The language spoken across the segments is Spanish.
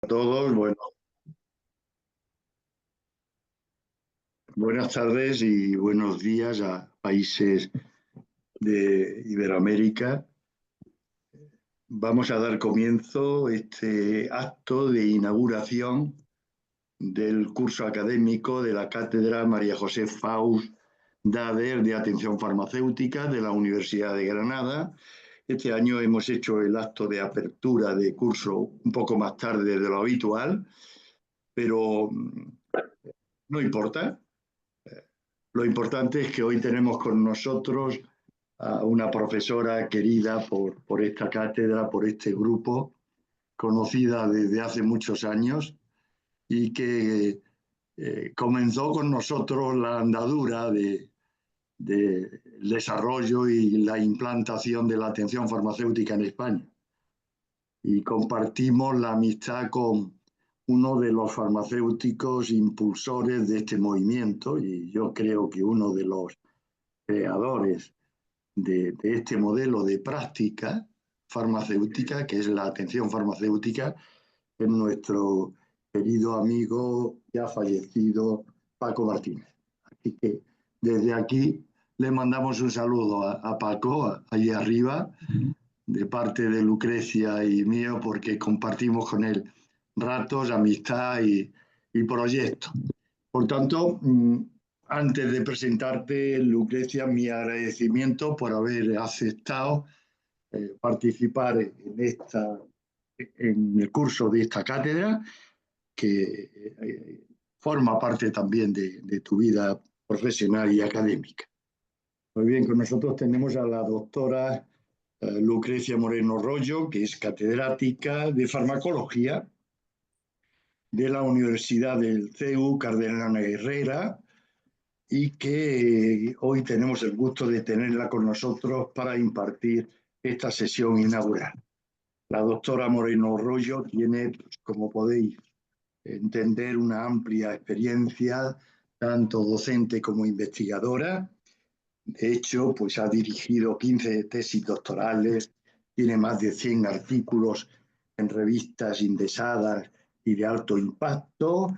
A todos, bueno, buenas tardes y buenos días a países de Iberoamérica. Vamos a dar comienzo a este acto de inauguración del curso académico de la Cátedra María José Faus Dader de Atención Farmacéutica de la Universidad de Granada. Este año hemos hecho el acto de apertura de curso un poco más tarde de lo habitual, pero no importa. Lo importante es que hoy tenemos con nosotros a una profesora querida por esta cátedra, por este grupo, conocida desde hace muchos años y que comenzó con nosotros la andadura de desarrollo y la implantación de la atención farmacéutica en España. Y compartimos la amistad con uno de los farmacéuticos impulsores de este movimiento y yo creo que uno de los creadores de este modelo de práctica farmacéutica, que es la atención farmacéutica, es nuestro querido amigo ya fallecido Paco Martínez. Así que desde aquí le mandamos un saludo a Paco, allí arriba, de parte de Lucrecia y mío, porque compartimos con él ratos, amistad y proyectos. Por tanto, antes de presentarte, Lucrecia, mi agradecimiento por haber aceptado participar en el curso de esta cátedra, que forma parte también de tu vida profesional y académica. Muy bien, con nosotros tenemos a la doctora Lucrecia Moreno Rollo, que es catedrática de farmacología de la Universidad del CEU Cardenal Herrera, y que hoy tenemos el gusto de tenerla con nosotros para impartir esta sesión inaugural. La doctora Moreno Rollo tiene, pues, como podéis entender, una amplia experiencia, tanto docente como investigadora. De hecho, pues ha dirigido 15 tesis doctorales, tiene más de 100 artículos en revistas indexadas y de alto impacto,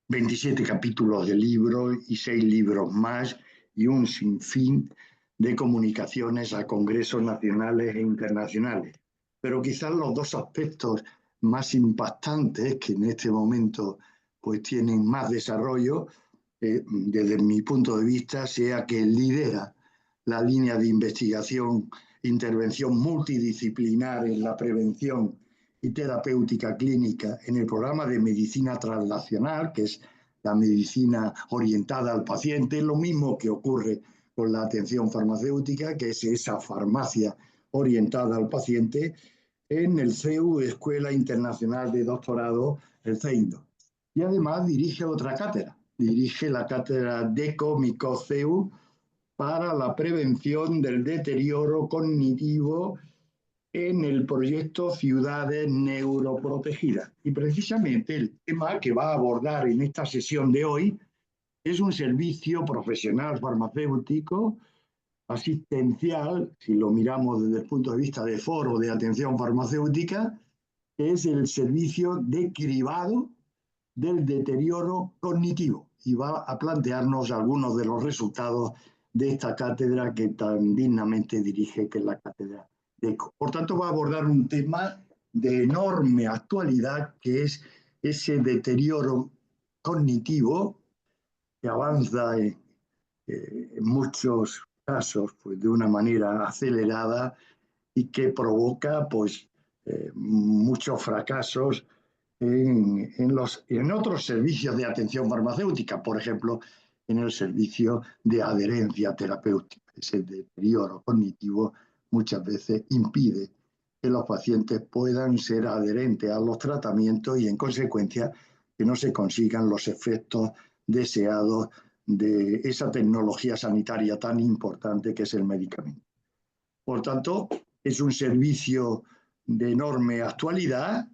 27 capítulos de libros y 6 libros más, y un sinfín de comunicaciones a congresos nacionales e internacionales. Pero quizás los dos aspectos más impactantes que en este momento pues tienen más desarrollo, desde mi punto de vista, sea que lidera la línea de investigación, intervención multidisciplinar en la prevención y terapéutica clínica en el programa de medicina translacional, que es la medicina orientada al paciente, lo mismo que ocurre con la atención farmacéutica, que es esa farmacia orientada al paciente, en el CEU, Escuela Internacional de Doctorado, el CEINDO. Y además dirige otra cátedra, dirige la cátedra DECO-MICO-CEU para la prevención del deterioro cognitivo en el proyecto Ciudades Neuroprotegidas. Y precisamente el tema que va a abordar en esta sesión de hoy es un servicio profesional farmacéutico asistencial, si lo miramos desde el punto de vista de foro de atención farmacéutica, que es el servicio de cribado del deterioro cognitivo, y va a plantearnos algunos de los resultados de esta cátedra que tan dignamente dirige, que es la cátedra de ECO. Por tanto, va a abordar un tema de enorme actualidad, que es ese deterioro cognitivo que avanza en muchos casos pues, de una manera acelerada, y que provoca pues, muchos fracasos en otros servicios de atención farmacéutica, por ejemplo, en el servicio de adherencia terapéutica. Ese deterioro cognitivo muchas veces impide que los pacientes puedan ser adherentes a los tratamientos y, en consecuencia, que no se consigan los efectos deseados de esa tecnología sanitaria tan importante que es el medicamento. Por tanto, es un servicio de enorme actualidad,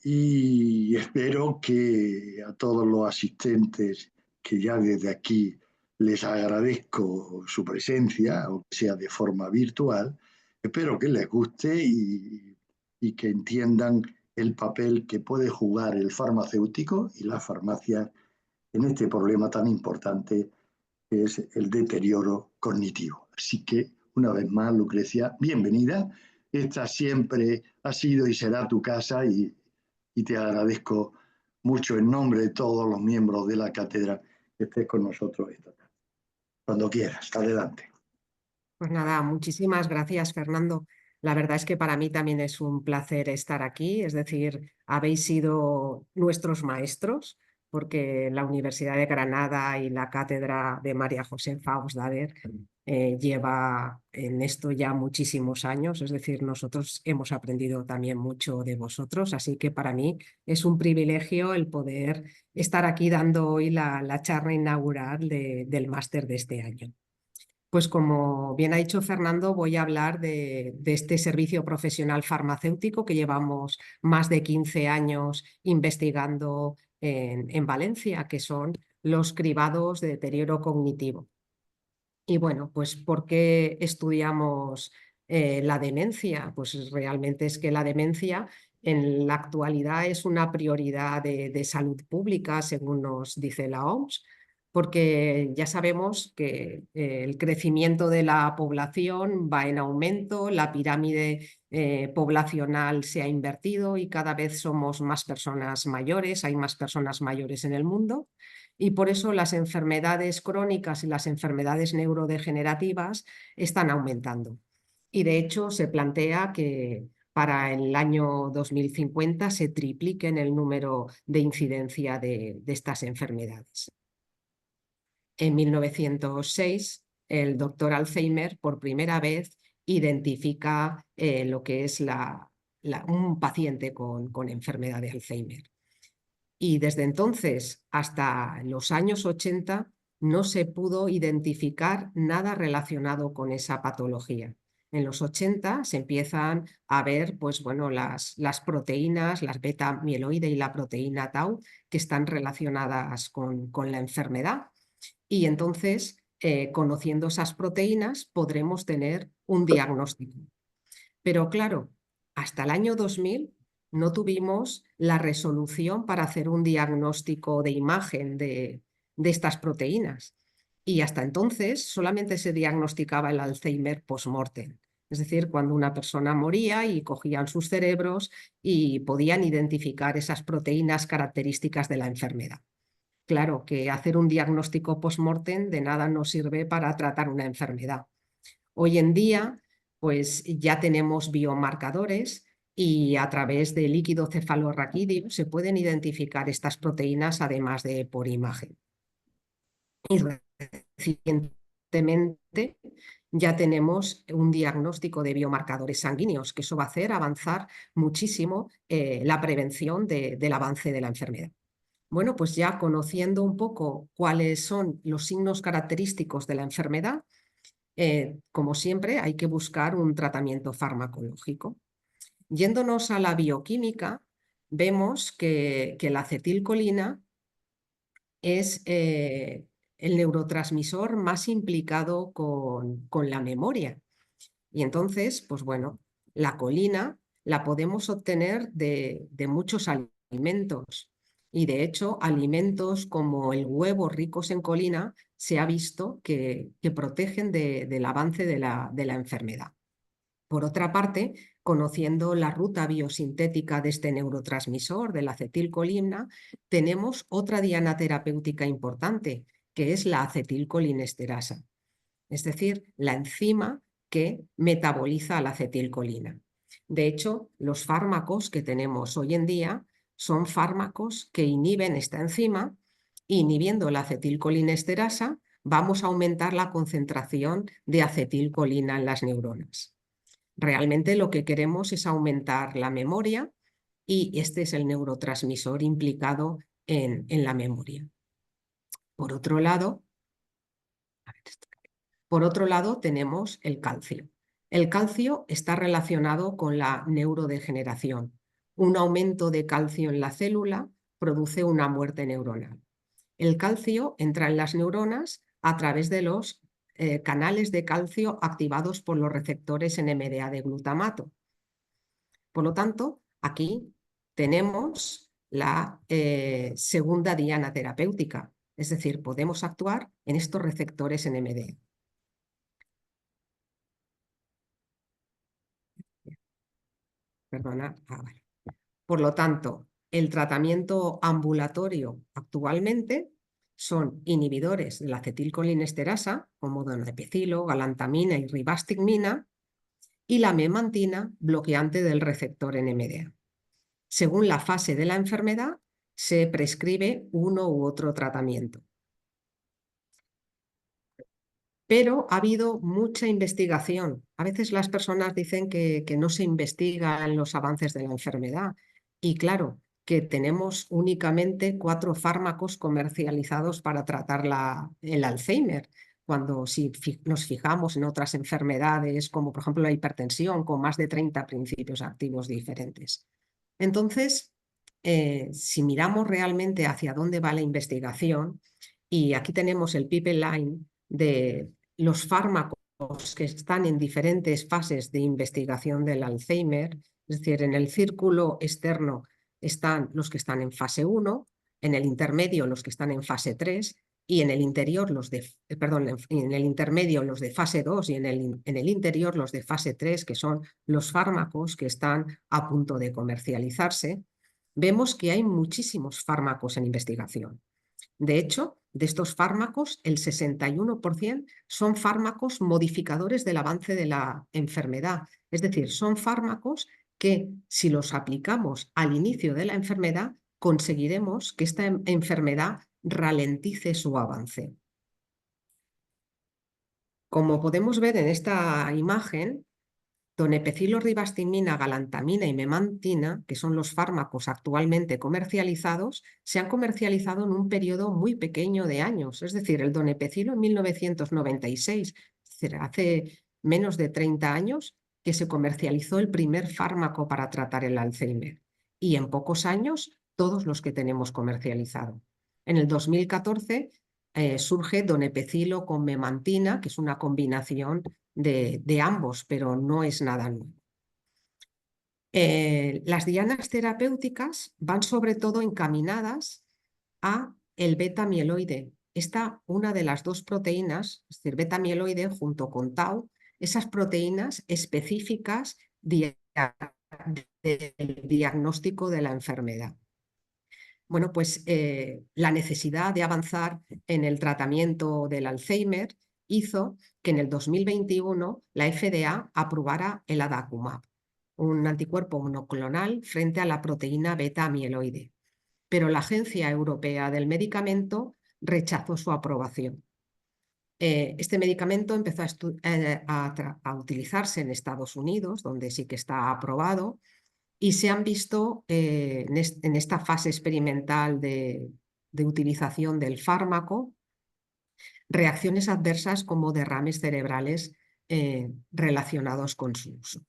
y espero que a todos los asistentes, que ya desde aquí les agradezco su presencia, aunque sea de forma virtual, espero que les guste y que entiendan el papel que puede jugar el farmacéutico y la farmacia en este problema tan importante que es el deterioro cognitivo. Así que, una vez más, Lucrecia, bienvenida. Esta siempre ha sido y será tu casa y te agradezco mucho en nombre de todos los miembros de la cátedra que estés con nosotros esta tarde. Cuando quieras, adelante. Pues nada, muchísimas gracias, Fernando. La verdad es que para mí también es un placer estar aquí, es decir, habéis sido nuestros maestros, porque la Universidad de Granada y la Cátedra de María Josefa Ausdader lleva en esto ya muchísimos años, es decir, nosotros hemos aprendido también mucho de vosotros, así que para mí es un privilegio el poder estar aquí dando hoy la charla inaugural del máster de este año. Pues como bien ha dicho Fernando, voy a hablar de este servicio profesional farmacéutico que llevamos más de 15 años investigando en Valencia, que son los cribados de deterioro cognitivo. Y bueno, pues ¿por qué estudiamos la demencia? Pues realmente es que la demencia en la actualidad es una prioridad de salud pública, según nos dice la OMS, porque ya sabemos que el crecimiento de la población va en aumento, la pirámide poblacional se ha invertido y cada vez somos más personas mayores, hay más personas mayores en el mundo. Y por eso las enfermedades crónicas y las enfermedades neurodegenerativas están aumentando. Y de hecho se plantea que para el año 2050 se triplique en el número de incidencia de estas enfermedades. En 1906, el doctor Alzheimer por primera vez identifica lo que es un paciente con enfermedad de Alzheimer. Y desde entonces hasta los años 80 no se pudo identificar nada relacionado con esa patología. En los 80 se empiezan a ver pues, bueno, las proteínas, las beta mieloide y la proteína tau, que están relacionadas con la enfermedad. Y entonces, conociendo esas proteínas, podremos tener un diagnóstico. Pero claro, hasta el año 2000 no tuvimos la resolución para hacer un diagnóstico de imagen de estas proteínas. Y hasta entonces solamente se diagnosticaba el Alzheimer post-mortem. Es decir, cuando una persona moría y cogían sus cerebros y podían identificar esas proteínas características de la enfermedad. Claro que hacer un diagnóstico post-mortem de nada nos sirve para tratar una enfermedad. Hoy en día, pues ya tenemos biomarcadores y a través del líquido cefalorraquídeo se pueden identificar estas proteínas además de por imagen. Y recientemente ya tenemos un diagnóstico de biomarcadores sanguíneos, que eso va a hacer avanzar muchísimo la prevención del avance de la enfermedad. Bueno, pues ya conociendo un poco cuáles son los signos característicos de la enfermedad, como siempre, hay que buscar un tratamiento farmacológico. Yéndonos a la bioquímica, vemos que la acetilcolina es el neurotransmisor más implicado con la memoria. Y entonces, pues bueno, la colina la podemos obtener de muchos alimentos. Y de hecho, alimentos como el huevo ricos en colina se ha visto que protegen del avance de la enfermedad. Por otra parte, conociendo la ruta biosintética de este neurotransmisor, de la acetilcolina, tenemos otra diana terapéutica importante, que es la acetilcolinesterasa, es decir, la enzima que metaboliza la acetilcolina. De hecho, los fármacos que tenemos hoy en día son fármacos que inhiben esta enzima. Inhibiendo la acetilcolinesterasa, vamos a aumentar la concentración de acetilcolina en las neuronas. Realmente lo que queremos es aumentar la memoria y este es el neurotransmisor implicado en la memoria. Por otro lado, tenemos el calcio. El calcio está relacionado con la neurodegeneración. Un aumento de calcio en la célula produce una muerte neuronal. El calcio entra en las neuronas a través de los canales de calcio activados por los receptores NMDA de glutamato. Por lo tanto, aquí tenemos la segunda diana terapéutica, es decir, podemos actuar en estos receptores NMDA. Perdona. Vale. Por lo tanto, el tratamiento ambulatorio actualmente son inhibidores de la acetilcolinesterasa, como donepezilo, galantamina y ribastigmina, y la memantina, bloqueante del receptor NMDA. Según la fase de la enfermedad, se prescribe uno u otro tratamiento. Pero ha habido mucha investigación. A veces las personas dicen que no se investigan los avances de la enfermedad. Y claro, que tenemos únicamente 4 fármacos comercializados para tratar el Alzheimer. Cuando si nos fijamos en otras enfermedades, como por ejemplo la hipertensión, con más de 30 principios activos diferentes. Entonces, si miramos realmente hacia dónde va la investigación, y aquí tenemos el pipeline de los fármacos que están en diferentes fases de investigación del Alzheimer, es decir, en el círculo externo están los que están en fase 1, en el intermedio los que están en fase 3 y en el interior en el intermedio los de fase 2 y en el interior los de fase 3, que son los fármacos que están a punto de comercializarse. Vemos que hay muchísimos fármacos en investigación. De hecho, de estos fármacos, el 61% son fármacos modificadores del avance de la enfermedad. Es decir, son fármacos que, si los aplicamos al inicio de la enfermedad, conseguiremos que esta enfermedad ralentice su avance. Como podemos ver en esta imagen, donepezilo, ribastigmina, galantamina y memantina, que son los fármacos actualmente comercializados, se han comercializado en un periodo muy pequeño de años. Es decir, el donepezilo en 1996, es decir, hace menos de 30 años, que se comercializó el primer fármaco para tratar el Alzheimer. Y en pocos años, todos los que tenemos comercializado. En el 2014 surge donepezilo con memantina, que es una combinación de ambos, pero no es nada nuevo. Las dianas terapéuticas van sobre todo encaminadas a el beta-mieloide. Esta, una de las 2 proteínas, es decir, beta-mieloide junto con tau, esas proteínas específicas del diagnóstico de la enfermedad. Bueno, pues la necesidad de avanzar en el tratamiento del Alzheimer hizo que en el 2021 la FDA aprobara el Aducanumab, un anticuerpo monoclonal frente a la proteína beta-amiloide. Pero la Agencia Europea del Medicamento rechazó su aprobación. Este medicamento empezó a utilizarse en Estados Unidos, donde sí que está aprobado, y se han visto en esta fase experimental de utilización del fármaco reacciones adversas como derrames cerebrales relacionados con su uso.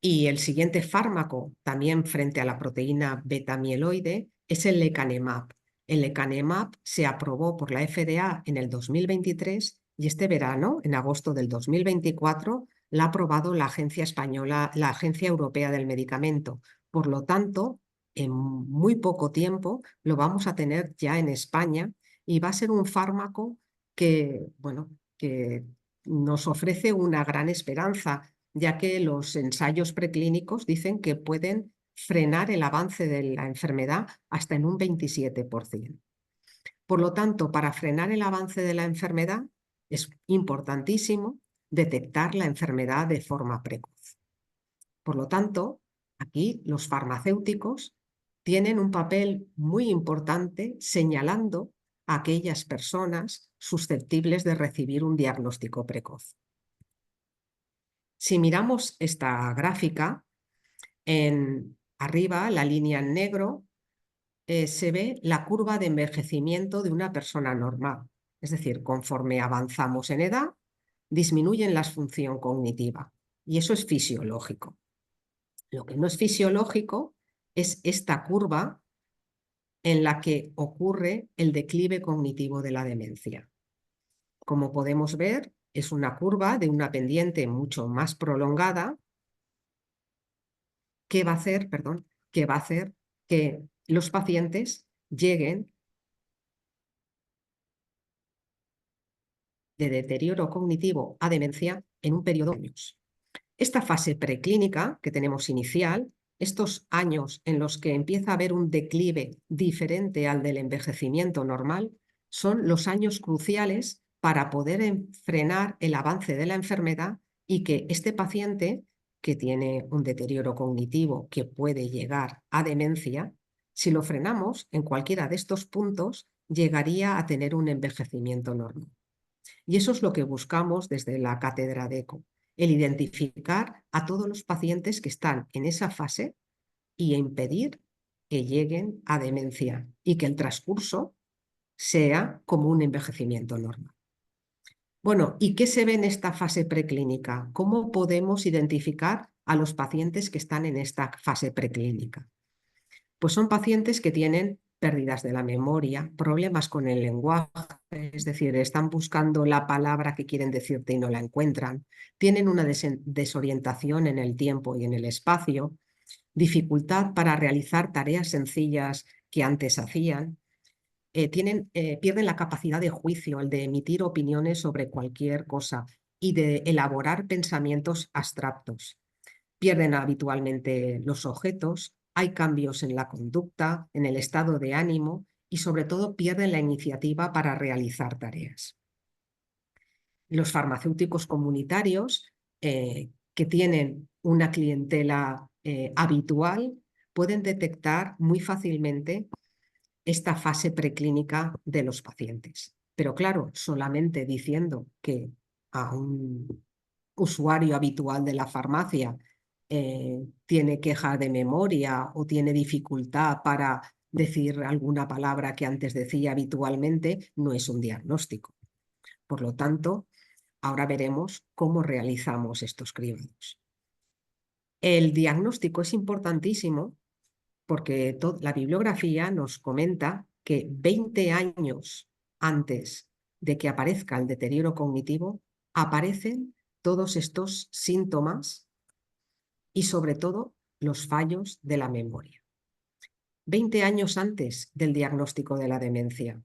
Y el siguiente fármaco, también frente a la proteína beta-amiloide, es el lecanemab. El lecanemab se aprobó por la FDA en el 2023 y este verano, en agosto del 2024, la ha aprobado la Agencia Española, la Agencia Europea del Medicamento. Por lo tanto, en muy poco tiempo lo vamos a tener ya en España y va a ser un fármaco que, bueno, que nos ofrece una gran esperanza, ya que los ensayos preclínicos dicen que pueden frenar el avance de la enfermedad hasta en un 27%. Por lo tanto, para frenar el avance de la enfermedad es importantísimo detectar la enfermedad de forma precoz. Por lo tanto, aquí los farmacéuticos tienen un papel muy importante señalando a aquellas personas susceptibles de recibir un diagnóstico precoz. Si miramos esta gráfica, arriba, la línea en negro, se ve la curva de envejecimiento de una persona normal. Es decir, conforme avanzamos en edad, disminuyen la función cognitiva. Y eso es fisiológico. Lo que no es fisiológico es esta curva en la que ocurre el declive cognitivo de la demencia. Como podemos ver, es una curva de una pendiente mucho más prolongada ¿qué va a hacer? Perdón, ¿qué va a hacer que los pacientes lleguen de deterioro cognitivo a demencia en un periodo de años. Esta fase preclínica que tenemos inicial, estos años en los que empieza a haber un declive diferente al del envejecimiento normal, son los años cruciales para poder frenar el avance de la enfermedad y que este paciente que tiene un deterioro cognitivo que puede llegar a demencia, si lo frenamos en cualquiera de estos puntos, llegaría a tener un envejecimiento normal. Y eso es lo que buscamos desde la cátedra de ECO, el identificar a todos los pacientes que están en esa fase y impedir que lleguen a demencia y que el transcurso sea como un envejecimiento normal. Bueno, ¿y qué se ve en esta fase preclínica? ¿Cómo podemos identificar a los pacientes que están en esta fase preclínica? Pues son pacientes que tienen pérdidas de la memoria, problemas con el lenguaje, es decir, están buscando la palabra que quieren decirte y no la encuentran, tienen una desorientación en el tiempo y en el espacio, dificultad para realizar tareas sencillas que antes hacían, pierden la capacidad de juicio, el de emitir opiniones sobre cualquier cosa y de elaborar pensamientos abstractos. Pierden habitualmente los objetos, hay cambios en la conducta, en el estado de ánimo y sobre todo pierden la iniciativa para realizar tareas. Los farmacéuticos comunitarios que tienen una clientela habitual pueden detectar muy fácilmente esta fase preclínica de los pacientes. Pero claro, solamente diciendo que a un usuario habitual de la farmacia tiene queja de memoria o tiene dificultad para decir alguna palabra que antes decía habitualmente, no es un diagnóstico. Por lo tanto, ahora veremos cómo realizamos estos cribados. El diagnóstico es importantísimo porque la bibliografía nos comenta que 20 años antes de que aparezca el deterioro cognitivo, aparecen todos estos síntomas y sobre todo los fallos de la memoria. 20 años antes del diagnóstico de la demencia.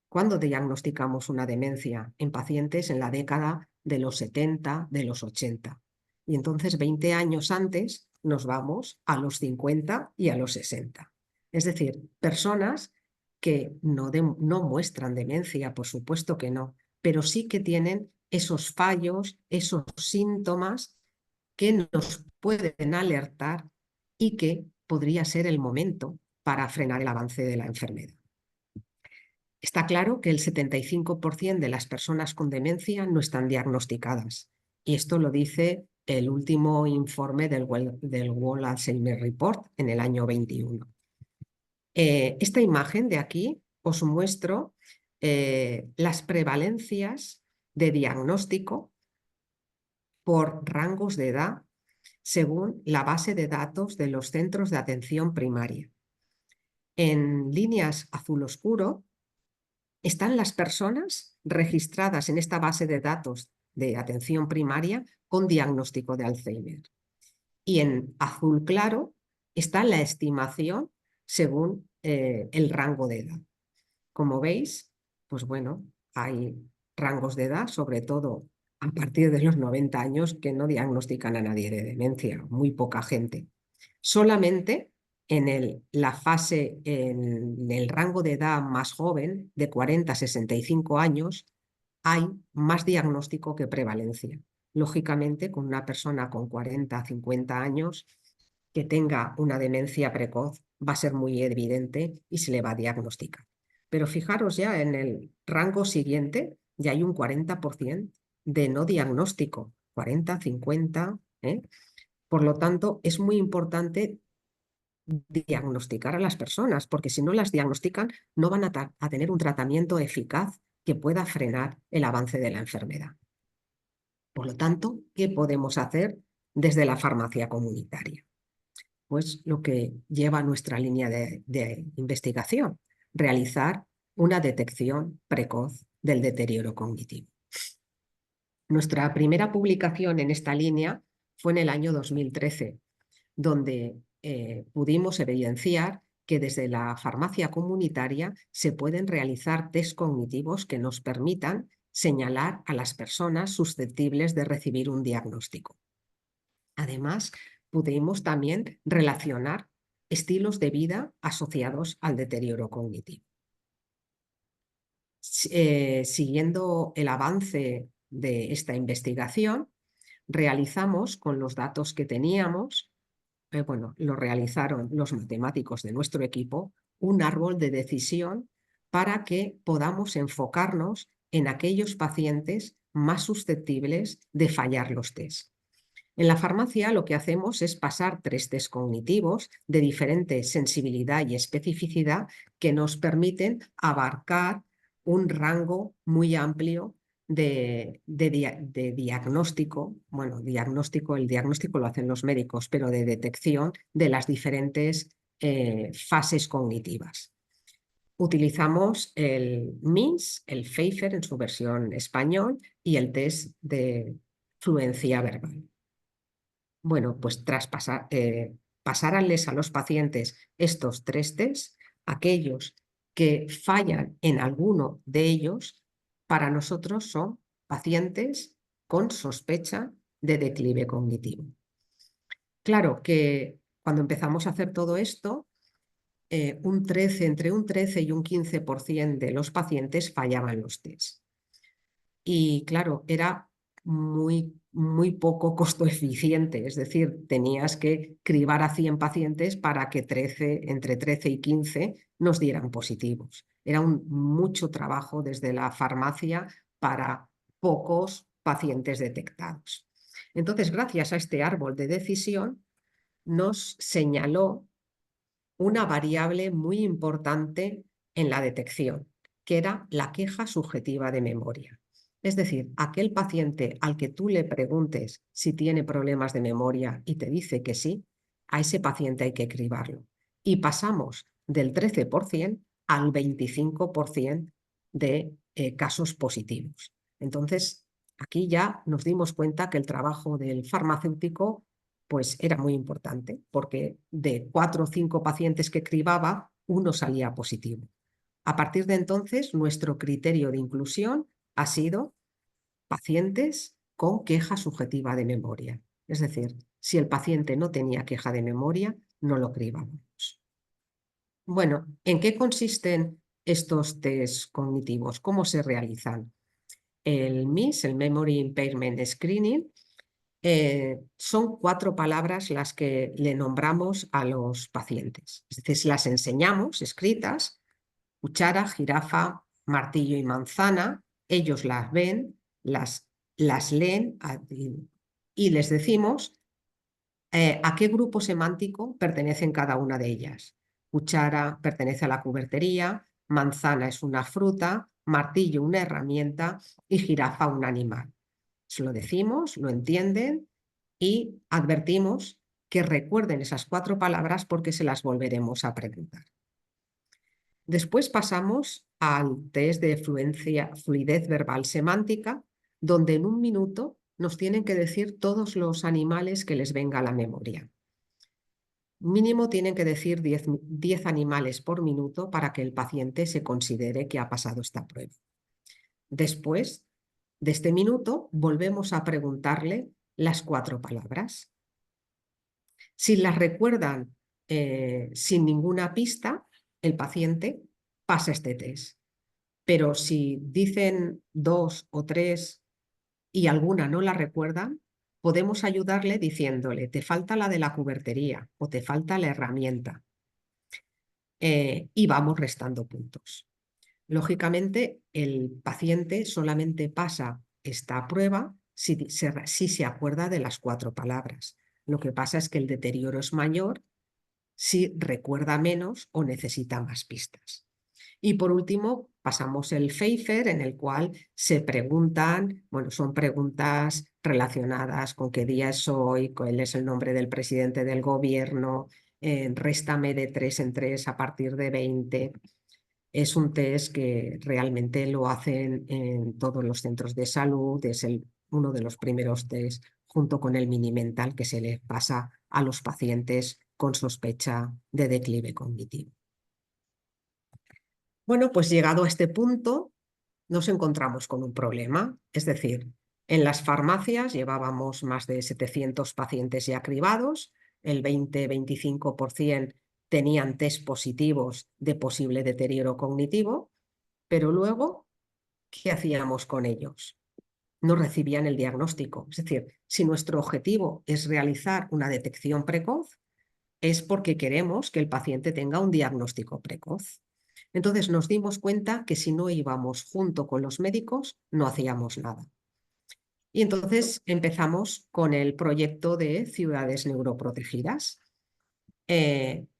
¿Cuándo diagnosticamos una demencia? En pacientes en la década de los 70, de los 80. Y entonces 20 años antes nos vamos a los 50 y a los 60. Es decir, personas que no muestran demencia, por supuesto que no, pero sí que tienen esos fallos, esos síntomas que nos pueden alertar y que podría ser el momento para frenar el avance de la enfermedad. Está claro que el 75% de las personas con demencia no están diagnosticadas. Y esto lo dice el último informe del World Alzheimer Report en el año 21. Esta imagen de aquí os muestro las prevalencias de diagnóstico por rangos de edad según la base de datos de los centros de atención primaria. En líneas azul oscuro están las personas registradas en esta base de datos de atención primaria con diagnóstico de Alzheimer. Y en azul claro está la estimación según el rango de edad. Como veis, pues bueno, hay rangos de edad, sobre todo a partir de los 90 años, que no diagnostican a nadie de demencia, muy poca gente. Solamente en el rango de edad más joven, de 40 a 65 años, hay más diagnóstico que prevalencia. Lógicamente, con una persona con 40 a 50 años que tenga una demencia precoz, va a ser muy evidente y se le va a diagnosticar. Pero fijaros ya en el rango siguiente, ya hay un 40% de no diagnóstico, 40, 50. Por lo tanto, es muy importante diagnosticar a las personas, porque si no las diagnostican, no van a tener un tratamiento eficaz que pueda frenar el avance de la enfermedad. Por lo tanto, ¿qué podemos hacer desde la farmacia comunitaria? Pues lo que lleva nuestra línea de investigación, realizar una detección precoz del deterioro cognitivo. Nuestra primera publicación en esta línea fue en el año 2013, donde pudimos evidenciar que desde la farmacia comunitaria se pueden realizar test cognitivos que nos permitan señalar a las personas susceptibles de recibir un diagnóstico. Además, pudimos también relacionar estilos de vida asociados al deterioro cognitivo. Siguiendo el avance de esta investigación, realizamos con los datos que teníamos, lo realizaron los matemáticos de nuestro equipo, un árbol de decisión para que podamos enfocarnos en aquellos pacientes más susceptibles de fallar los test. En la farmacia lo que hacemos es pasar 3 test cognitivos de diferente sensibilidad y especificidad que nos permiten abarcar un rango muy amplio de diagnóstico. Bueno, el diagnóstico lo hacen los médicos, pero de detección de las diferentes fases cognitivas. Utilizamos el MINS, el Pfeiffer en su versión español y el test de fluencia verbal. Bueno, pues tras pasarles a los pacientes estos 3 test, aquellos que fallan en alguno de ellos, para nosotros son pacientes con sospecha de declive cognitivo. Claro que cuando empezamos a hacer todo esto, entre un 13 y un 15% de los pacientes fallaban los test. Y claro, era muy poco costo eficiente, es decir, tenías que cribar a 100 pacientes para que entre 13 y 15 nos dieran positivos. Era mucho trabajo desde la farmacia para pocos pacientes detectados. Entonces, gracias a este árbol de decisión, nos señaló una variable muy importante en la detección, que era la queja subjetiva de memoria. Es decir, aquel paciente al que tú le preguntes si tiene problemas de memoria y te dice que sí, a ese paciente hay que cribarlo. Y pasamos del 13% al 25% de casos positivos. Entonces, aquí ya nos dimos cuenta que el trabajo del farmacéutico pues era muy importante, porque de 4 o 5 pacientes que cribaba, uno salía positivo. A partir de entonces, nuestro criterio de inclusión ha sido pacientes con queja subjetiva de memoria. Es decir, si el paciente no tenía queja de memoria, no lo cribábamos. Bueno, ¿en qué consisten estos test cognitivos? ¿Cómo se realizan? El MIS, el Memory Impairment Screening, son 4 palabras las que le nombramos a los pacientes. Es decir, las enseñamos escritas: cuchara, jirafa, martillo y manzana. Ellos las ven, las leen y les decimos a qué grupo semántico pertenecen cada una de ellas. Cuchara pertenece a la cubertería, manzana es una fruta, martillo una herramienta y jirafa un animal. Se lo decimos, lo entienden y advertimos que recuerden esas 4 palabras porque se las volveremos a preguntar. Después pasamos al test de fluidez verbal semántica, donde en 1 minuto nos tienen que decir todos los animales que les venga a la memoria. Mínimo tienen que decir 10 animales por minuto para que el paciente se considere que ha pasado esta prueba. Después de este minuto, volvemos a preguntarle las 4 palabras. Si las recuerdan sin ninguna pista, el paciente pasa este test. Pero si dicen 2 o 3 y alguna no la recuerdan, podemos ayudarle diciéndole: te falta la de la cubertería o te falta la herramienta. Y vamos restando puntos. Lógicamente, el paciente solamente pasa esta prueba si se acuerda de las 4 palabras. Lo que pasa es que el deterioro es mayor si recuerda menos o necesita más pistas. Y por último, pasamos el Pfeiffer, en el cual se preguntan, son preguntas relacionadas con qué día es hoy, cuál es el nombre del presidente del gobierno, réstame de 3 en 3 a partir de 20. Es un test que realmente lo hacen en todos los centros de salud, es uno de los primeros test junto con el mini-mental que se le pasa a los pacientes con sospecha de declive cognitivo. Bueno, pues llegado a este punto, nos encontramos con un problema, es decir, en las farmacias llevábamos más de 700 pacientes ya cribados, el 20-25% tenían test positivos de posible deterioro cognitivo, pero luego, ¿qué hacíamos con ellos? No recibían el diagnóstico. Es decir, si nuestro objetivo es realizar una detección precoz, es porque queremos que el paciente tenga un diagnóstico precoz. Entonces nos dimos cuenta que si no íbamos junto con los médicos, no hacíamos nada. Y entonces empezamos con el proyecto de ciudades neuroprotegidas.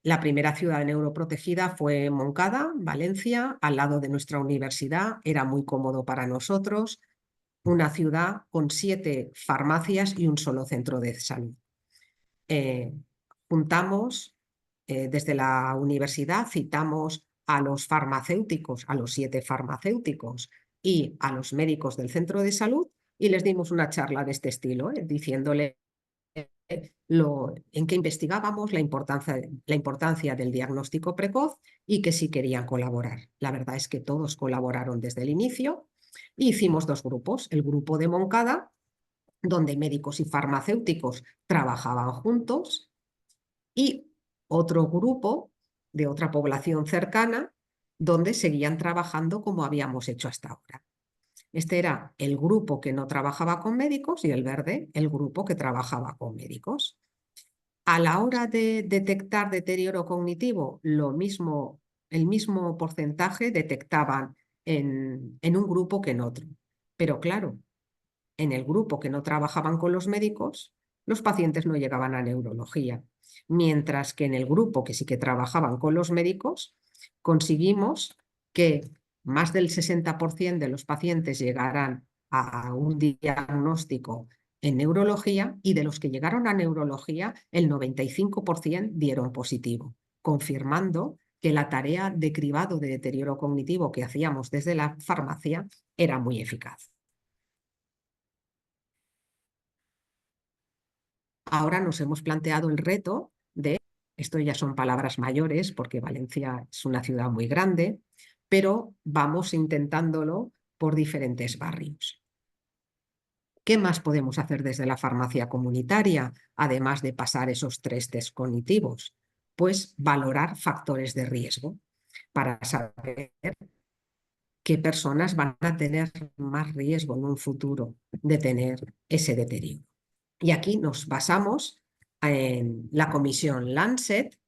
La primera ciudad neuroprotegida fue Moncada, Valencia, al lado de nuestra universidad. Era muy cómodo para nosotros. Una ciudad con 7 farmacias y un solo centro de salud. Juntamos desde la universidad, citamos a los farmacéuticos, a los 7 farmacéuticos y a los médicos del centro de salud y les dimos una charla de este estilo, diciéndole en qué investigábamos, la importancia del diagnóstico precoz y que si querían colaborar. La verdad es que todos colaboraron desde el inicio y hicimos 2 grupos. El grupo de Moncada, donde médicos y farmacéuticos trabajaban juntos, y otro grupo de otra población cercana, donde seguían trabajando como habíamos hecho hasta ahora. Este era el grupo que no trabajaba con médicos y el verde, el grupo que trabajaba con médicos. A la hora de detectar deterioro cognitivo, el mismo porcentaje detectaban en un grupo que en otro. Pero claro, en el grupo que no trabajaban con los médicos, los pacientes no llegaban a neurología, mientras que en el grupo que sí que trabajaban con los médicos, conseguimos que más del 60% de los pacientes llegaran a un diagnóstico en neurología y de los que llegaron a neurología, el 95% dieron positivo, confirmando que la tarea de cribado de deterioro cognitivo que hacíamos desde la farmacia era muy eficaz. Ahora nos hemos planteado el reto de, esto ya son palabras mayores porque Valencia es una ciudad muy grande, pero vamos intentándolo por diferentes barrios. ¿Qué más podemos hacer desde la farmacia comunitaria, además de pasar esos 3 test cognitivos? Pues valorar factores de riesgo para saber qué personas van a tener más riesgo en un futuro de tener ese deterioro. Y aquí nos basamos en la comisión Lancet,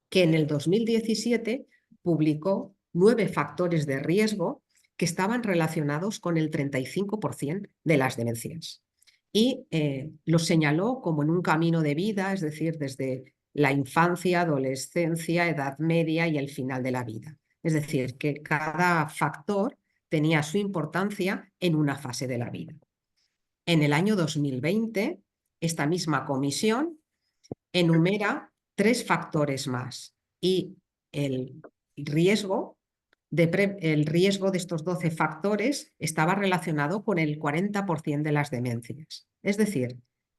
que en el 2017 publicó 9 factores de riesgo que estaban relacionados con el 35% de las demencias. Y los señaló como en un camino de vida, es decir, desde la infancia, adolescencia, edad media y el final de la vida. Es decir, que cada factor tenía su importancia en una fase de la vida. En el año 2020, esta misma comisión enumera 3 factores más y el riesgo de estos 12 factores estaba relacionado con el 40% de las demencias. Es decir,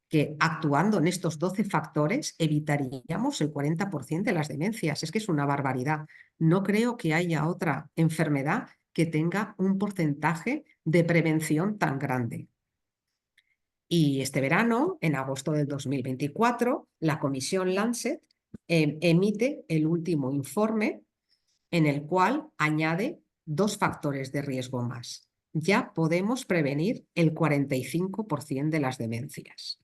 que actuando en estos 12 factores evitaríamos el 40% de las demencias. Es que es una barbaridad. No creo que haya otra enfermedad que tenga un porcentaje de prevención tan grande. Y este verano, en agosto del 2024, la comisión Lancet emite el último informe en el cual añade 2 factores de riesgo más. Ya podemos prevenir el 45% de las demencias.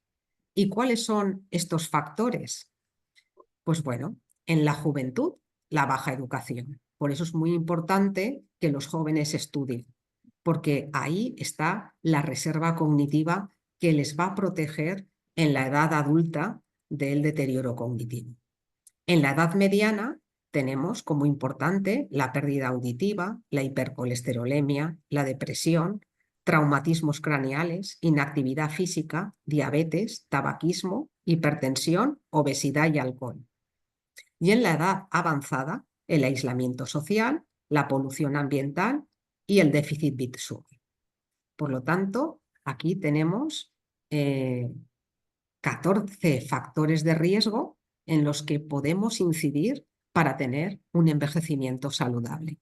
¿Y cuáles son estos factores? Pues bueno, en la juventud, la baja educación. Por eso es muy importante que los jóvenes estudien, porque ahí está la reserva cognitiva que les va a proteger en la edad adulta del deterioro cognitivo. En la edad mediana tenemos como importante la pérdida auditiva, la hipercolesterolemia, la depresión, traumatismos craneales, inactividad física, diabetes, tabaquismo, hipertensión, obesidad y alcohol. Y en la edad avanzada, el aislamiento social, la polución ambiental y el déficit visual. Por lo tanto, aquí tenemos 14 factores de riesgo en los que podemos incidir para tener un envejecimiento saludable.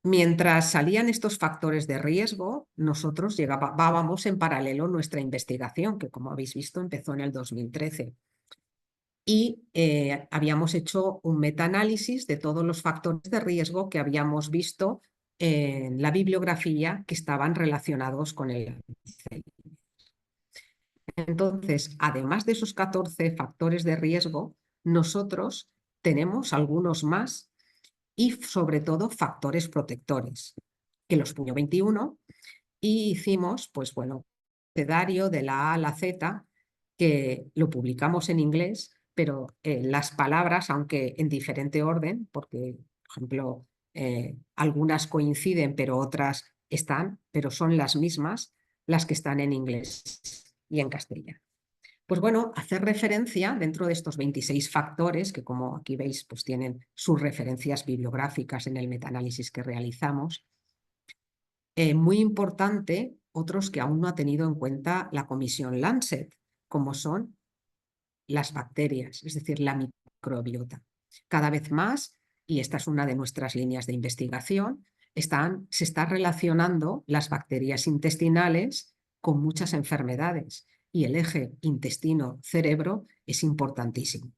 Mientras salían estos factores de riesgo, nosotros llevábamos en paralelo nuestra investigación, que como habéis visto empezó en el 2013. Y habíamos hecho un metaanálisis de todos los factores de riesgo que habíamos visto en la bibliografía que estaban relacionados con el Alzheimer. Entonces, además de esos 14 factores de riesgo, nosotros tenemos algunos más y sobre todo factores protectores, que los puñó 21 y hicimos, pues bueno, abecedario de la A a la Z, que lo publicamos en inglés, pero las palabras, aunque en diferente orden, porque, por ejemplo, algunas coinciden, pero otras están, pero son las mismas las que están en inglés y en castellano. Pues bueno, hacer referencia dentro de estos 26 factores, que como aquí veis, pues tienen sus referencias bibliográficas en el metaanálisis que realizamos. Muy importante, otros que aún no ha tenido en cuenta la comisión Lancet, como son las bacterias, es decir, la microbiota. Cada vez más, y esta es una de nuestras líneas de investigación, se está relacionando las bacterias intestinales con muchas enfermedades y el eje intestino-cerebro es importantísimo.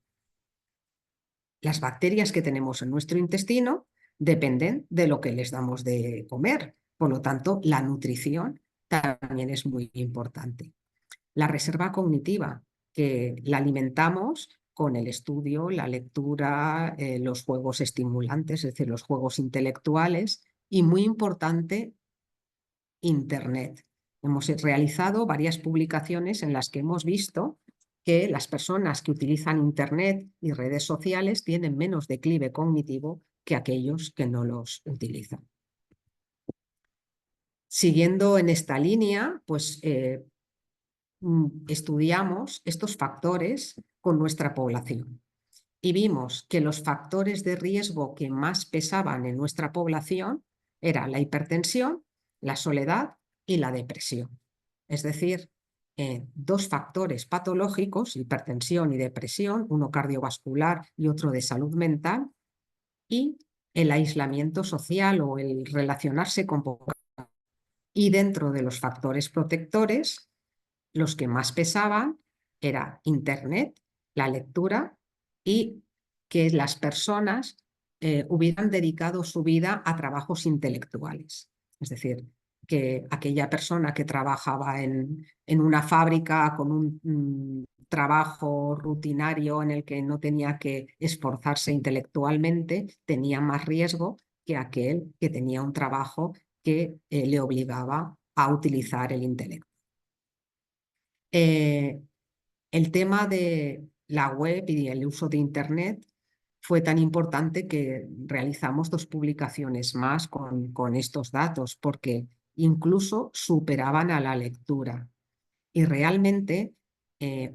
Las bacterias que tenemos en nuestro intestino dependen de lo que les damos de comer, por lo tanto, la nutrición también es muy importante. La reserva cognitiva, que la alimentamos con el estudio, la lectura, los juegos estimulantes, es decir, los juegos intelectuales, y muy importante, Internet. Hemos realizado varias publicaciones en las que hemos visto que las personas que utilizan Internet y redes sociales tienen menos declive cognitivo que aquellos que no los utilizan. Siguiendo en esta línea, pues estudiamos estos factores con nuestra población y vimos que los factores de riesgo que más pesaban en nuestra población eran la hipertensión, la soledad y la depresión. Es decir, dos factores patológicos, hipertensión y depresión, uno cardiovascular y otro de salud mental, y el aislamiento social o el relacionarse con poca. Y dentro de los factores protectores, los que más pesaban era Internet, la lectura y que las personas hubieran dedicado su vida a trabajos intelectuales. Es decir, que aquella persona que trabajaba en una fábrica con un trabajo rutinario en el que no tenía que esforzarse intelectualmente tenía más riesgo que aquel que tenía un trabajo que le obligaba a utilizar el intelecto. El tema de la web y el uso de Internet fue tan importante que realizamos 2 publicaciones más con estos datos, porque incluso superaban a la lectura. Y realmente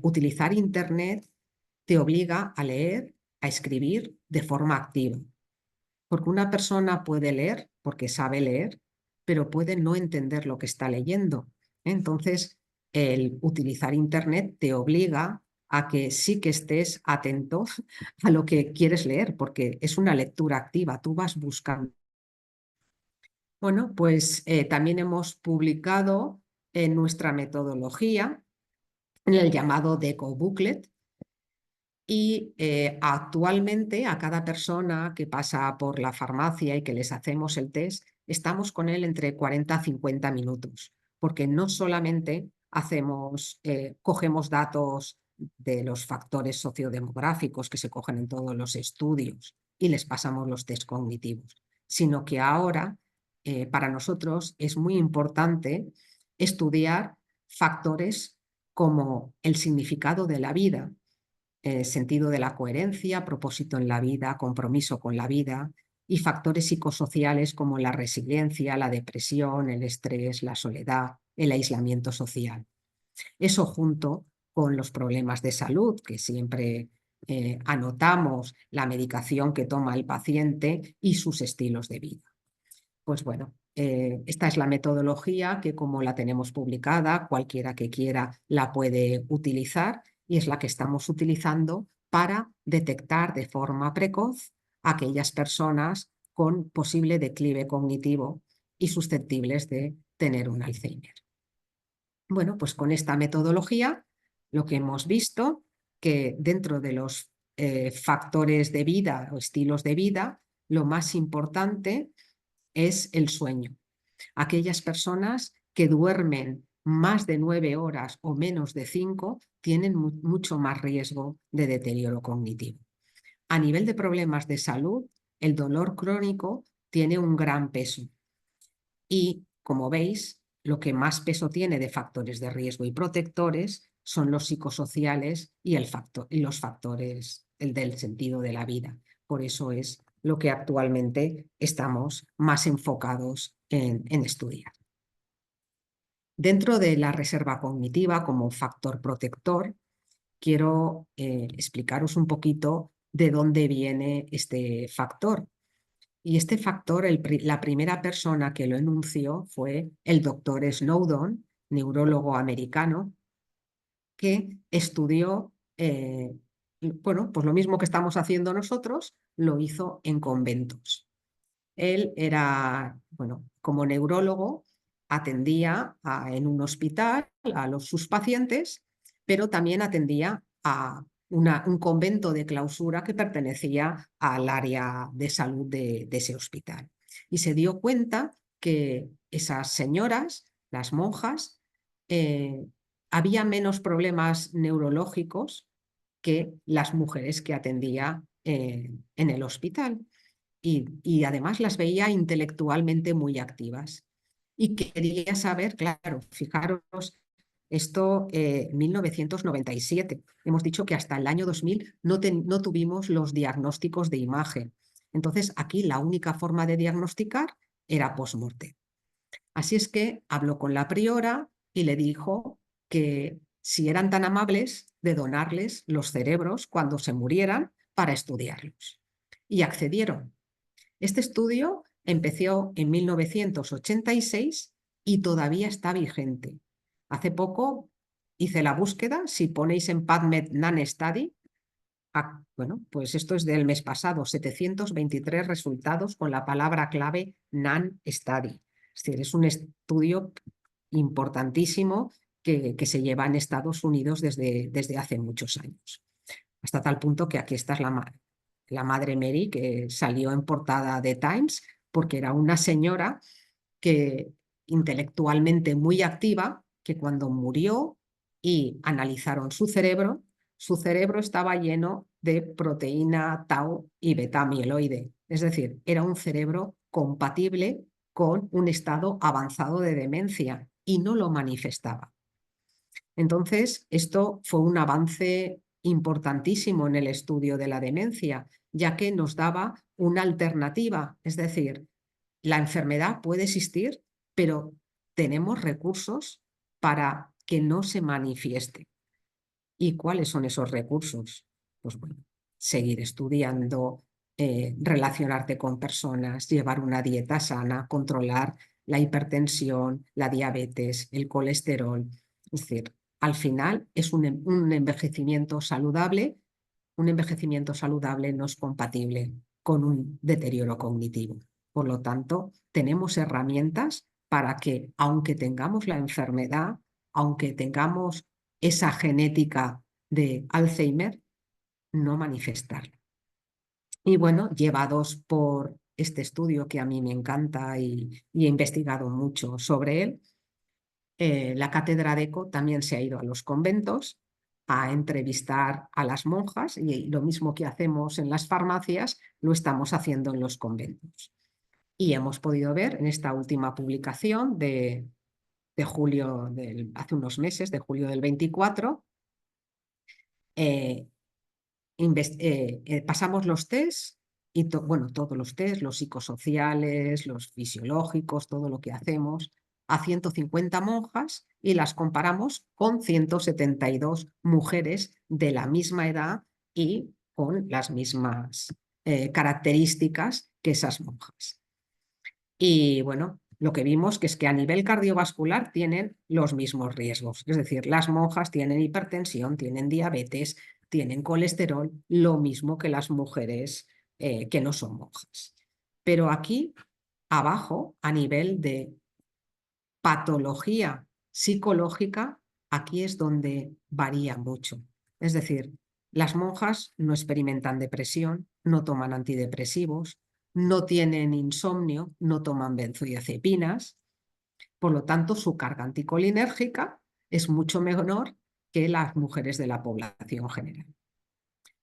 utilizar Internet te obliga a leer, a escribir de forma activa. Porque una persona puede leer porque sabe leer, pero puede no entender lo que está leyendo. Entonces, el utilizar Internet te obliga a que sí que estés atento a lo que quieres leer, porque es una lectura activa, tú vas buscando. Bueno, pues también hemos publicado en nuestra metodología, en el llamado Deco Booklet, y actualmente a cada persona que pasa por la farmacia y que les hacemos el test, estamos con él entre 40 a 50 minutos, porque no solamente cogemos datos de los factores sociodemográficos que se cogen en todos los estudios y les pasamos los test cognitivos, sino que ahora para nosotros es muy importante estudiar factores como el significado de la vida, sentido de la coherencia, propósito en la vida, compromiso con la vida y factores psicosociales como la resiliencia, la depresión, el estrés, la soledad, el aislamiento social. Eso junto con los problemas de salud que siempre anotamos, la medicación que toma el paciente y sus estilos de vida. Pues bueno, esta es la metodología que, como la tenemos publicada, cualquiera que quiera la puede utilizar y es la que estamos utilizando para detectar de forma precoz a aquellas personas con posible declive cognitivo y susceptibles de tener un Alzheimer. Bueno, pues con esta metodología lo que hemos visto que dentro de los factores de vida o estilos de vida, lo más importante es el sueño. Aquellas personas que duermen más de 9 horas o menos de 5 tienen mucho más riesgo de deterioro cognitivo. A nivel de problemas de salud, el dolor crónico tiene un gran peso y, como veis, lo que más peso tiene de factores de riesgo y protectores son los psicosociales y los factores del sentido de la vida. Por eso es lo que actualmente estamos más enfocados en estudiar. Dentro de la reserva cognitiva como factor protector, quiero explicaros un poquito de dónde viene este factor. Y este factor, la primera persona que lo enunció fue el doctor Snowdon, neurólogo americano, que estudió, bueno, pues lo mismo que estamos haciendo nosotros, lo hizo en conventos. Él era, bueno, como neurólogo, atendía en un hospital a sus pacientes, pero también atendía a un convento de clausura que pertenecía al área de salud de ese hospital. Y se dio cuenta que esas señoras, las monjas, había menos problemas neurológicos que las mujeres que atendía en el hospital. Y además las veía intelectualmente muy activas. Y quería saber, claro, fijaros, esto 1997. Hemos dicho que hasta el año 2000 no tuvimos los diagnósticos de imagen. Entonces, aquí la única forma de diagnosticar era post-mortem. Así es que habló con la priora y le dijo que si eran tan amables de donarles los cerebros cuando se murieran para estudiarlos. Y accedieron. Este estudio empezó en 1986 y todavía está vigente. Hace poco hice la búsqueda, si ponéis en PubMed NAN Study, bueno, pues esto es del mes pasado, 723 resultados con la palabra clave NAN Study. Es decir, es un estudio importantísimo que se lleva en Estados Unidos desde hace muchos años. Hasta tal punto que aquí está la madre Mary, que salió en portada de Times, porque era una señora que intelectualmente muy activa, que cuando murió y analizaron su cerebro estaba lleno de proteína tau y beta-amiloide. Es decir, era un cerebro compatible con un estado avanzado de demencia y no lo manifestaba. Entonces, esto fue un avance importantísimo en el estudio de la demencia, ya que nos daba una alternativa, es decir, la enfermedad puede existir, pero tenemos recursos para que no se manifieste. ¿Y cuáles son esos recursos? Pues bueno, seguir estudiando, relacionarte con personas, llevar una dieta sana, controlar la hipertensión, la diabetes, el colesterol. Es decir, al final es un envejecimiento saludable. Un envejecimiento saludable no es compatible con un deterioro cognitivo. Por lo tanto, tenemos herramientas para que, aunque tengamos la enfermedad, aunque tengamos esa genética de Alzheimer, no manifestarla. Y bueno, llevados por este estudio que a mí me encanta y he investigado mucho sobre él, la cátedra de ECO también se ha ido a los conventos a entrevistar a las monjas y lo mismo que hacemos en las farmacias lo estamos haciendo en los conventos. Y hemos podido ver en esta última publicación de julio, hace unos meses, de julio del 24, pasamos los test y bueno, todos los test, los psicosociales, los fisiológicos, todo lo que hacemos a 150 monjas y las comparamos con 172 mujeres de la misma edad y con las mismas características que esas monjas. Y bueno, lo que vimos que es que a nivel cardiovascular tienen los mismos riesgos. Es decir, las monjas tienen hipertensión, tienen diabetes, tienen colesterol, lo mismo que las mujeres que no son monjas. Pero aquí abajo, a nivel de patología psicológica, aquí es donde varía mucho. Es decir, las monjas no experimentan depresión, no toman antidepresivos, no tienen insomnio, no toman benzodiazepinas, por lo tanto su carga anticolinérgica es mucho menor que las mujeres de la población general.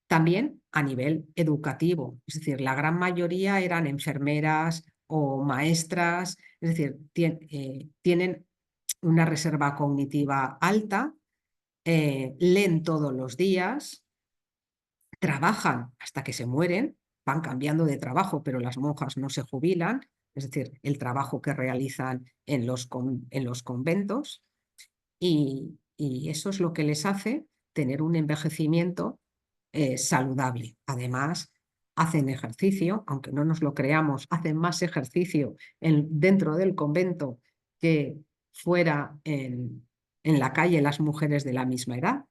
También a nivel educativo, es decir, la gran mayoría eran enfermeras o maestras, es decir, tienen una reserva cognitiva alta, leen todos los días, trabajan hasta que se mueren, van cambiando de trabajo, pero las monjas no se jubilan, es decir, el trabajo que realizan en los conventos, y eso es lo que les hace tener un envejecimiento saludable. Además, hacen ejercicio, aunque no nos lo creamos, hacen más ejercicio dentro del convento que fuera en la calle las mujeres de la misma edad.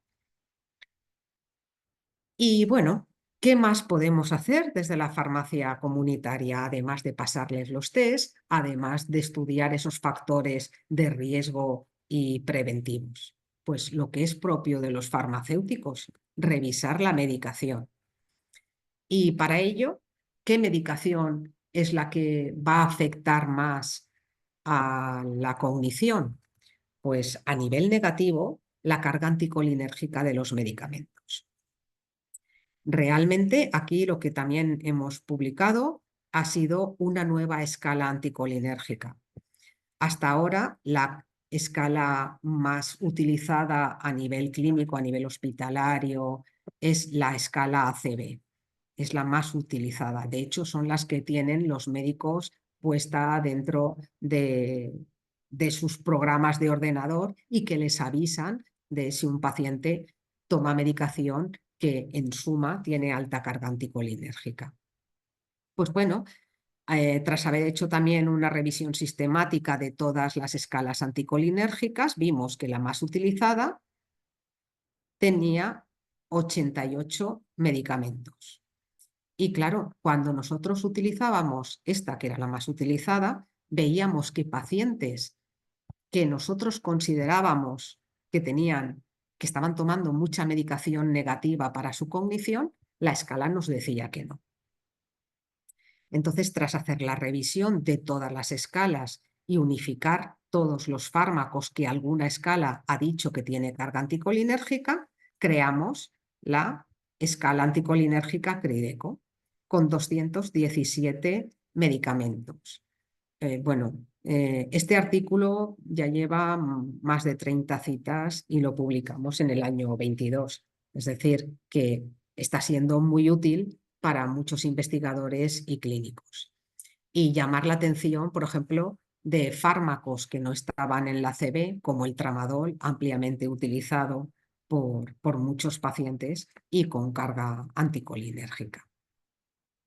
Y bueno, ¿qué más podemos hacer desde la farmacia comunitaria, además de pasarles los test, además de estudiar esos factores de riesgo y preventivos? Pues lo que es propio de los farmacéuticos, revisar la medicación. Y para ello, ¿qué medicación es la que va a afectar más a la cognición? Pues a nivel negativo, la carga anticolinérgica de los medicamentos. Realmente aquí lo que también hemos publicado ha sido una nueva escala anticolinérgica. Hasta ahora la escala más utilizada a nivel clínico, a nivel hospitalario, es la escala ACB. Es la más utilizada. De hecho, son las que tienen los médicos puesta dentro de sus programas de ordenador y que les avisan de si un paciente toma medicación que en suma tiene alta carga anticolinérgica. Pues bueno, tras haber hecho también una revisión sistemática de todas las escalas anticolinérgicas, vimos que la más utilizada tenía 88 medicamentos. Y claro, cuando nosotros utilizábamos esta, que era la más utilizada, veíamos que pacientes que nosotros considerábamos que estaban tomando mucha medicación negativa para su cognición, la escala nos decía que no. Entonces, tras hacer la revisión de todas las escalas y unificar todos los fármacos que alguna escala ha dicho que tiene carga anticolinérgica, creamos la escala anticolinérgica CRIDECO con 217 medicamentos. Este artículo ya lleva más de 30 citas y lo publicamos en el año 22. Es decir, que está siendo muy útil para muchos investigadores y clínicos. Y llamar la atención, por ejemplo, de fármacos que no estaban en la CB, como el tramadol, ampliamente utilizado por muchos pacientes y con carga anticolinérgica.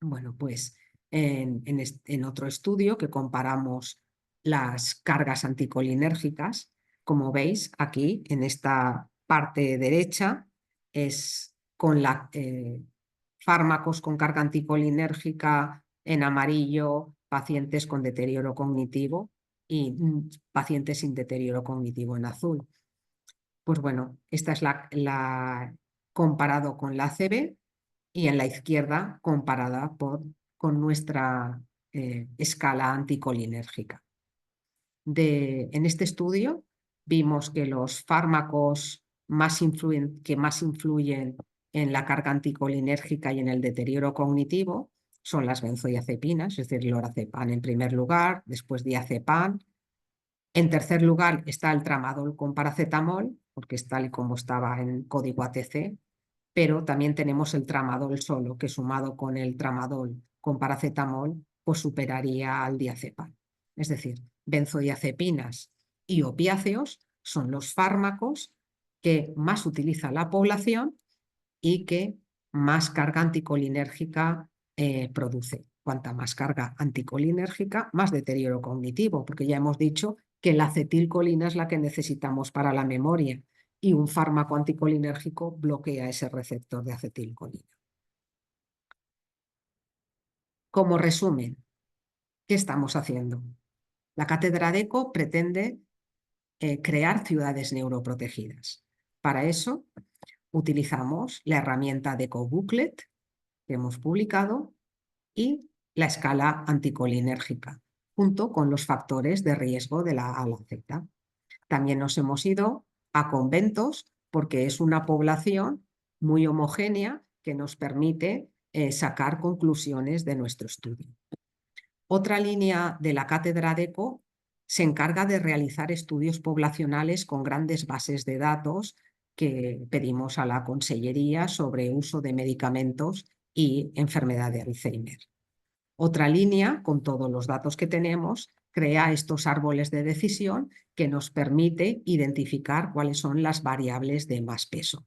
Bueno, pues en otro estudio que comparamos las cargas anticolinérgicas, como veis aquí en esta parte derecha, es con fármacos con carga anticolinérgica en amarillo, pacientes con deterioro cognitivo y pacientes sin deterioro cognitivo en azul. Pues bueno, esta es la comparado con la ACV y en la izquierda comparada con nuestra escala anticolinérgica. En este estudio vimos que los fármacos que más influyen en la carga anticolinérgica y en el deterioro cognitivo son las benzodiazepinas, es decir, lorazepam en primer lugar, después diazepam. En tercer lugar está el tramadol con paracetamol, porque es tal y como estaba en código ATC, pero también tenemos el tramadol solo, que sumado con el tramadol con paracetamol, pues superaría al diazepam. Es decir, benzodiazepinas y opiáceos son los fármacos que más utiliza la población y que más carga anticolinérgica produce. Cuanta más carga anticolinérgica, más deterioro cognitivo, porque ya hemos dicho que la acetilcolina es la que necesitamos para la memoria y un fármaco anticolinérgico bloquea ese receptor de acetilcolina. Como resumen, ¿qué estamos haciendo? La cátedra DECO pretende crear ciudades neuroprotegidas. Para eso utilizamos la herramienta DECO Booklet que hemos publicado y la escala anticolinérgica, junto con los factores de riesgo de la A a la Z. También nos hemos ido a conventos porque es una población muy homogénea que nos permite sacar conclusiones de nuestro estudio. Otra línea de la cátedra DECO se encarga de realizar estudios poblacionales con grandes bases de datos que pedimos a la Consellería sobre uso de medicamentos y enfermedad de Alzheimer. Otra línea, con todos los datos que tenemos, crea estos árboles de decisión que nos permite identificar cuáles son las variables de más peso.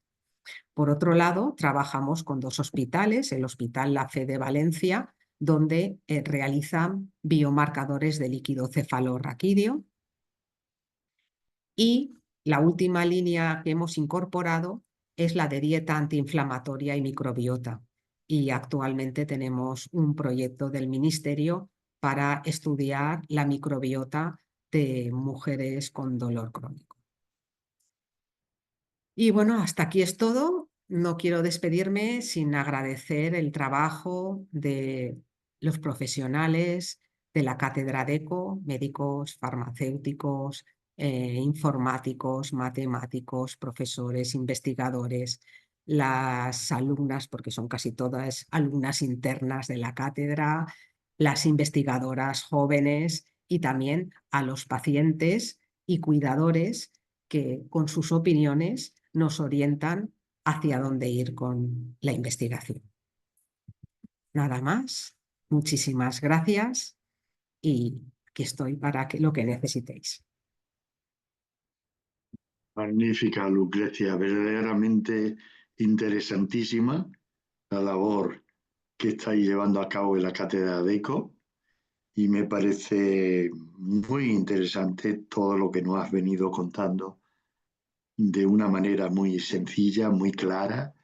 Por otro lado, trabajamos con dos hospitales, el Hospital La Fe de Valencia, donde realizan biomarcadores de líquido cefalorraquídeo. Y la última línea que hemos incorporado es la de dieta antiinflamatoria y microbiota. Y actualmente tenemos un proyecto del Ministerio para estudiar la microbiota de mujeres con dolor crónico. Y bueno, hasta aquí es todo. No quiero despedirme sin agradecer el trabajo de los profesionales de la cátedra DECO, médicos, farmacéuticos, informáticos, matemáticos, profesores, investigadores, las alumnas, porque son casi todas alumnas internas de la cátedra, las investigadoras jóvenes y también a los pacientes y cuidadores que con sus opiniones nos orientan hacia dónde ir con la investigación. Nada más, muchísimas gracias y aquí estoy para lo que necesitéis. Magnífica, Lucrecia, verdaderamente interesantísima la labor que estáis llevando a cabo en la cátedra de ECO y me parece muy interesante todo lo que nos has venido contando de una manera muy sencilla, muy clara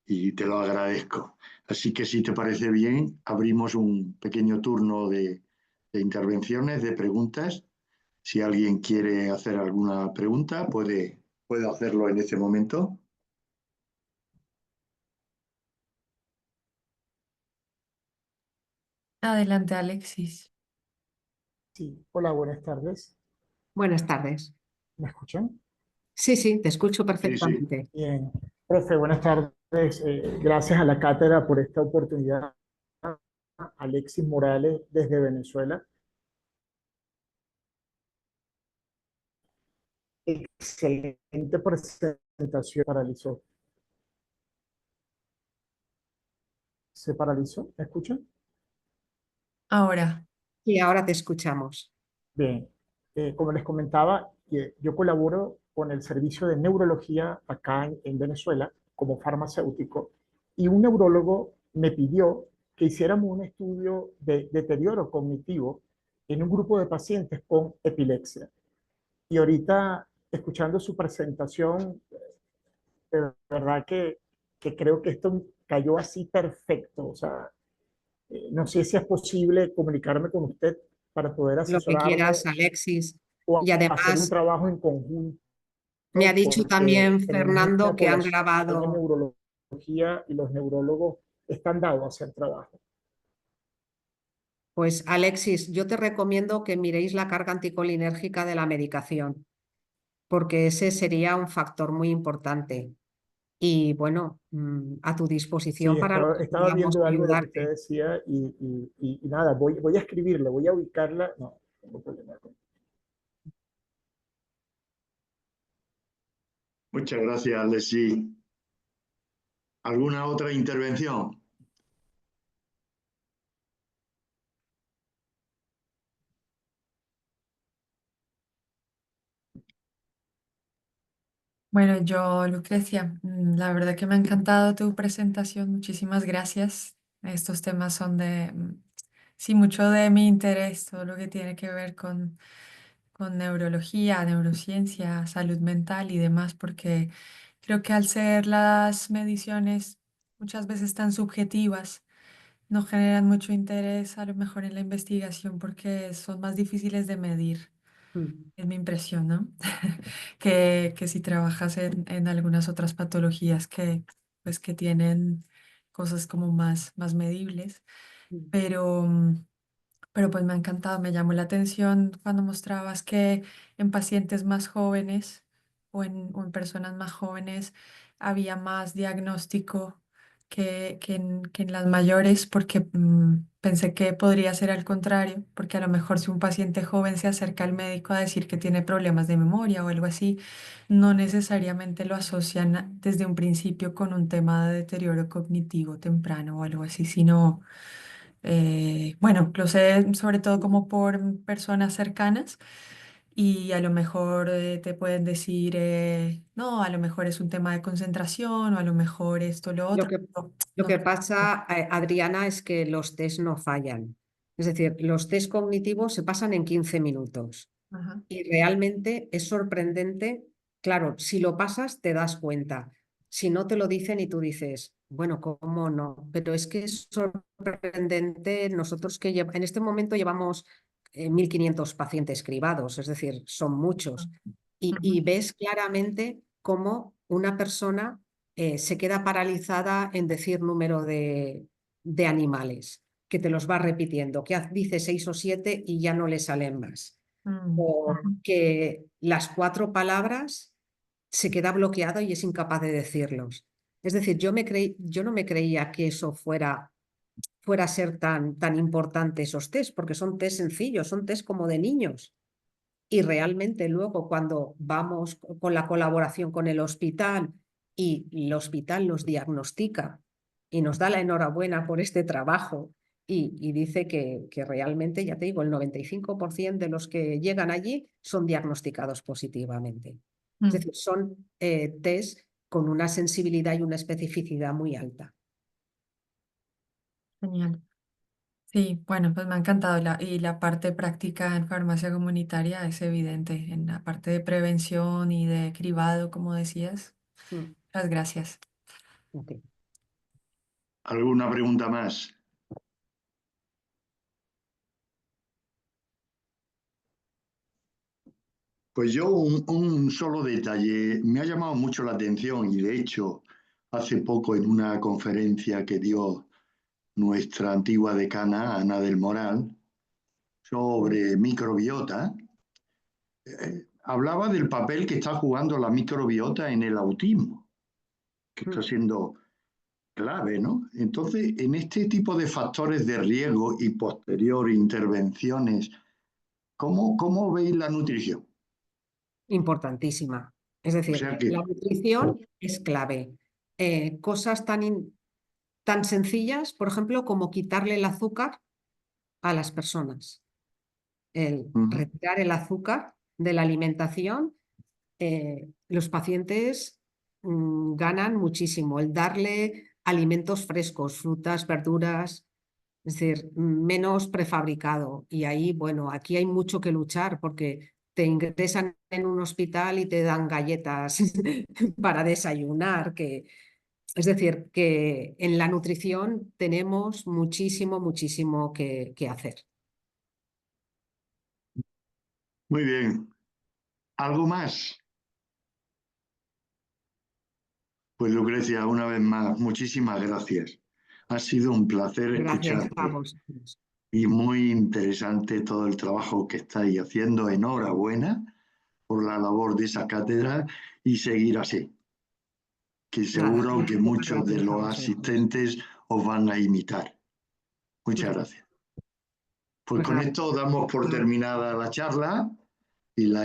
y te lo agradezco. Así que si te parece bien, abrimos un pequeño turno de intervenciones, de preguntas. Si alguien quiere hacer alguna pregunta, puede hacerlo en este momento. Adelante, Alexis. Sí, hola, buenas tardes. Buenas tardes. ¿Me escuchan? Sí, sí, te escucho Sí, sí. perfectamente. Bien. Profe, buenas tardes. Gracias a la cátedra por esta oportunidad. Alexis Morales desde Venezuela. Excelente presentación. Paralizó. ¿Se paralizó? ¿Me escuchan? Ahora, Y ahora te escuchamos. Bien. Como les comentaba, yo colaboro con el servicio de neurología acá en Venezuela como farmacéutico y un neurólogo me pidió que hiciéramos un estudio de deterioro cognitivo en un grupo de pacientes con epilepsia. Y ahorita, escuchando su presentación, de verdad que creo que esto cayó así perfecto. O sea, no sé si es posible comunicarme con usted para poder Lo que asesorarme quieras, Alexis. o Y hacer un además, trabajo en conjunto, me ha dicho porque también tenemos Fernando una que han población en grabado. neurología y los neurólogos están dados a hacer trabajo. Pues Alexis, yo te recomiendo que miréis la carga anticolinérgica de la medicación, porque ese sería un factor muy importante. Y bueno, a tu disposición Sí, para lo que estaba podamos viendo algo de lo que usted ayudarte. decía y nada, voy a escribirle, voy a ubicarla. No, no tengo problema. Muchas gracias, Leslie. ¿Alguna otra intervención? bueno, yo, Lucrecia, la verdad que me ha encantado tu presentación. Muchísimas gracias. Estos temas son sí, mucho de mi interés, todo lo que tiene que ver con neurología, neurociencia, salud mental y demás, porque creo que al ser las mediciones muchas veces tan subjetivas, no generan mucho interés a lo mejor en la investigación porque son más difíciles de medir. Mm. Es mi impresión, ¿no? Que si trabajas en algunas otras patologías pues, que tienen cosas como más medibles, Mm. pero, pero pues me ha encantado, me llamó la atención cuando mostrabas que en pacientes más jóvenes o en personas más jóvenes había más diagnóstico que en las mayores, porque pensé que podría ser al contrario, porque a lo mejor si un paciente joven se acerca al médico a decir que tiene problemas de memoria o algo así, no necesariamente lo asocian desde un principio con un tema de deterioro cognitivo temprano o algo así, sino bueno, lo sé sobre todo como por personas cercanas y a lo mejor te pueden decir, no, a lo mejor es un tema de concentración o a lo mejor esto, lo Lo otro. que, No, lo no que creo. pasa, Adriana, es que los test no fallan. Es decir, los test cognitivos se pasan en 15 minutos Ajá. y realmente es sorprendente. Claro, si lo pasas te das cuenta. Si no te lo dicen y tú dices, bueno, ¿cómo no? Pero es que es sorprendente. Nosotros que en este momento llevamos 1.500 pacientes cribados, es decir, son muchos. Y Ujú. ves claramente cómo una persona se queda paralizada en decir número de animales, que te los va repitiendo, que dice 6 o 7 y ya no le salen más. O Ujú. que las 4 palabras se queda bloqueado y es incapaz de decirlos. Es decir, yo no me creía que eso fuera a ser tan importante esos test, porque son test sencillos, son test como de niños. Y realmente luego cuando vamos con la colaboración con el hospital y el hospital los diagnostica y nos da la enhorabuena por este trabajo y dice que realmente, ya te digo, el 95% de los que llegan allí son diagnosticados positivamente. Es Mm, decir, son test con una sensibilidad y una especificidad muy alta. Genial. Sí, bueno, pues me ha encantado y la parte práctica en farmacia comunitaria es evidente en la parte de prevención y de cribado, como decías. Mm, Muchas gracias. ok. ¿Alguna pregunta más? Pues yo un solo detalle me ha llamado mucho la atención y de hecho hace poco en una conferencia que dio nuestra antigua decana Ana del Moral sobre microbiota, hablaba del papel que está jugando la microbiota en el autismo, que está Mm. siendo clave, ¿no? Entonces, en este tipo de factores de riesgo y posterior intervenciones, ¿cómo veis la nutrición? Importantísima. Es O sea decir, que, la nutrición es clave. Cosas tan sencillas, por ejemplo, como quitarle el azúcar a las personas. El retirar el azúcar de la alimentación, los pacientes ganan muchísimo. El darle alimentos frescos, frutas, verduras, es decir, menos prefabricado. Y ahí, bueno, aquí hay mucho que luchar porque te ingresan en un hospital y te dan galletas para desayunar, es decir, que en la nutrición tenemos muchísimo que hacer. muy bien. ¿Algo más? Pues Lucrecia, una vez más, muchísimas gracias. Ha sido un placer Gracias a escucharte vosotros. y muy interesante todo el trabajo que estáis haciendo. Enhorabuena por la labor de esa cátedra y seguir así, que Nada, seguro que muchísimas muchos de gracias a los vosotros. asistentes os van a imitar. Muchas Mm. gracias. Pues Pues con nada. esto damos por terminada la charla y la